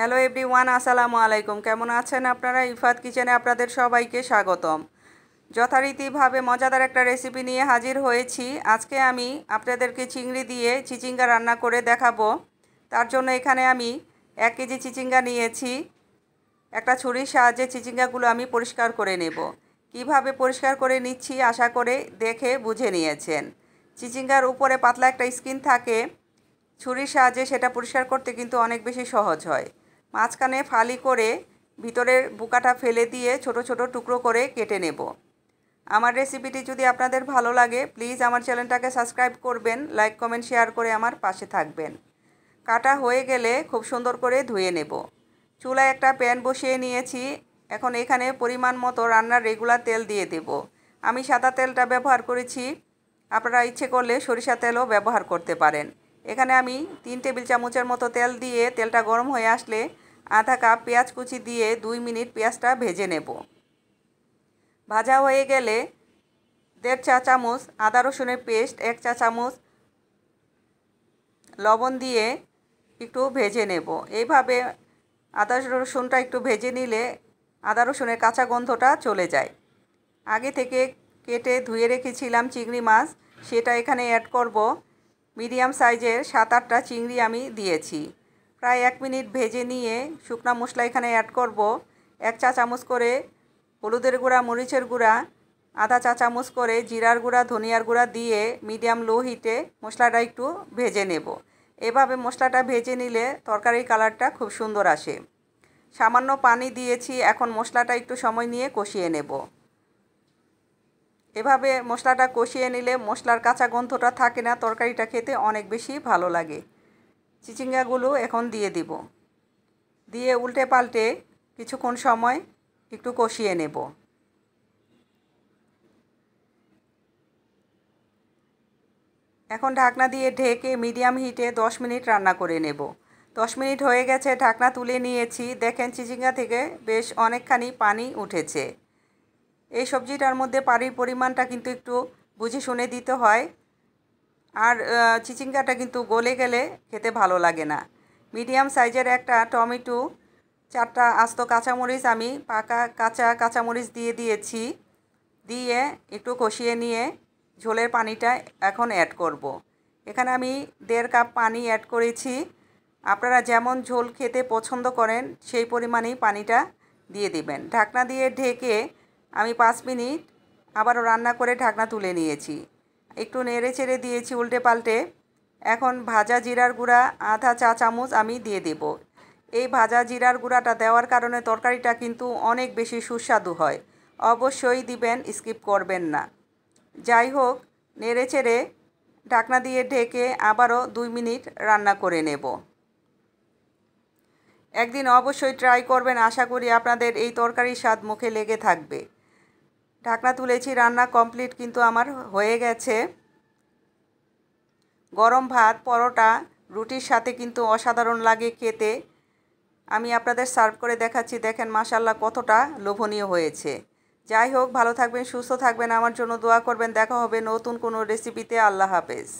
Hello everyone, আসসালামু আলাইকুম। কেমন আছেন আপনারা? ইফাত কিচেনে আপনাদের সবাইকে স্বাগতম। যথারীতিভাবে মজাদার একটা রেসিপি নিয়ে হাজির হয়েছি। আজকে আমি আপনাদেরকে চিংড়ি দিয়ে চিচিঙ্গা রান্না করে দেখাবো। তার জন্য এখানে আমি 1 কেজি চিচিঙ্গা নিয়েছি। একটা ছুরির সাহায্যে চিচিঙ্গাগুলো আমি পরিষ্কার করে নেব। কিভাবে পরিষ্কার করে নিচ্ছি আশা করে দেখে বুঝে নিয়েছেন। চিচিঙ্গার উপরে পাতলা একটা স্কিন থাকে, ছুরির সাহায্যে সেটা পরিষ্কার করতে কিন্তু অনেক বেশি সহজ হয়। মাঝখানে ফালি করে ভিতরের বুকাটা ফেলে দিয়ে ছোট ছোট টুকরো করে কেটে নেব। আমার রেসিপিটি যদি আপনাদের ভালো লাগে প্লিজ আমার চ্যানেলটাকে সাবস্ক্রাইব করবেন, লাইক কমেন্ট শেয়ার করে আমার পাশে থাকবেন। কাটা হয়ে গেলে খুব সুন্দর করে ধুয়ে নেব। চুলায় একটা প্যান বসিয়ে নিয়েছি। এখন এখানে পরিমাণ মতো রান্নার রেগুলার তেল দিয়ে দেব। আমি সাদা তেলটা ব্যবহার করেছি, আপনারা ইচ্ছে করলে সরিষা তেলও ব্যবহার করতে পারেন। এখানে আমি 3 টেবিল চামচের মতো তেল দিয়ে তেলটা গরম হয়ে আসলে আধা কাপ পেঁয়াজ কুচি দিয়ে 2 মিনিট পেঁয়াজটা ভেজে নেব। ভাজা হয়ে গেলে 1.5 চা চামচ আদা রসুনের পেস্ট, 1 চা চামচ লবণ দিয়ে একটু ভেজে নেব। এইভাবে আদা রসুনটা একটু ভেজে নিলে আদা রসুনের কাঁচা গন্ধটা চলে যায়। আগে থেকে কেটে ধুয়ে রেখেছিলাম চিংড়ি মাছ, সেটা এখানে অ্যাড করব। মিডিয়াম সাইজের 7-8টা চিংড়ি আমি দিয়েছি। প্রায় 1 মিনিট ভেজে নিয়ে শুকনা মশলা এখানে অ্যাড করব। 1 চা চামচ করে হলুদের গুঁড়া, মরিচের গুঁড়া, আধা চা চামচ করে জিরার গুঁড়া, ধনিয়ার গুঁড়া দিয়ে মিডিয়াম লো হিটে মশলাটা একটু ভেজে নেব। এভাবে মশলাটা ভেজে নিলে তরকারির কালারটা খুব সুন্দর আসে। সামান্য পানি দিয়েছি, এখন মশলাটা একটু সময় নিয়ে কষিয়ে নেব। এভাবে মশলাটা কষিয়ে নিলে মশলার কাঁচা গন্ধটা থাকে না, তরকারিটা খেতে অনেক বেশি ভালো লাগে। চিচিঙ্গাগুলো এখন দিয়ে দিব, দিয়ে উল্টে পাল্টে কিছুক্ষণ সময় একটু কষিয়ে নেব। এখন ঢাকনা দিয়ে ঢেকে মিডিয়াম হিটে 10 মিনিট রান্না করে নেব। 10 মিনিট হয়ে গেছে, ঢাকনা তুলে নিয়েছি। দেখেন চিচিঙ্গা থেকে বেশ অনেকখানি পানি উঠেছে। এই সবজিটার মধ্যে পানির পরিমাণটা কিন্তু একটু বুঝে শুনে দিতে হয়, আর চিচিঙ্গাটা কিন্তু গলে গেলে খেতে ভালো লাগে না। মিডিয়াম সাইজের একটা টমেটো, 4টা আস্ত কাঁচামরিচ আমি পাকা কাঁচামরিচ দিয়ে দিয়েছি। দিয়ে একটু কষিয়ে নিয়ে ঝোলের পানিটা এখন অ্যাড করব। এখানে আমি 1.5 কাপ পানি অ্যাড করেছি। আপনারা যেমন ঝোল খেতে পছন্দ করেন সেই পরিমাণেই পানিটা দিয়ে দিবেন। ঢাকনা দিয়ে ঢেকে আমি 5 মিনিট আবারও রান্না করে ঢাকনা তুলে নিয়েছি। একটু নেড়ে চেড়ে দিয়েছি উল্টে পাল্টে। এখন ভাজা জিরার গুঁড়া আধা চা চামচ আমি দিয়ে দেব। এই ভাজা জিরার গুঁড়াটা দেওয়ার কারণে তরকারিটা কিন্তু অনেক বেশি সুস্বাদু হয়। অবশ্যই দিবেন, স্কিপ করবেন না। যাই হোক, নেড়ে চেড়ে ঢাকনা দিয়ে ঢেকে আবারও 2 মিনিট রান্না করে নেব। একদিন অবশ্যই ট্রাই করবেন, আশা করি আপনাদের এই তরকারির স্বাদ মুখে লেগে থাকবে। ঢাকনা তুলেছি, রান্না কমপ্লিট কিন্তু আমার হয়ে গেছে। গরম ভাত, পরোটা, রুটির সাথে কিন্তু অসাধারণ লাগে খেতে। আমি আপনাদের সার্ভ করে দেখাচ্ছি, দেখেন মাশাআল্লাহ কতটা লোভনীয় হয়েছে। যাই হোক, ভালো থাকবেন, সুস্থ থাকবেন, আমার জন্য দোয়া করবেন। দেখা হবে নতুন কোনো রেসিপিতে। আল্লাহ হাফেজ।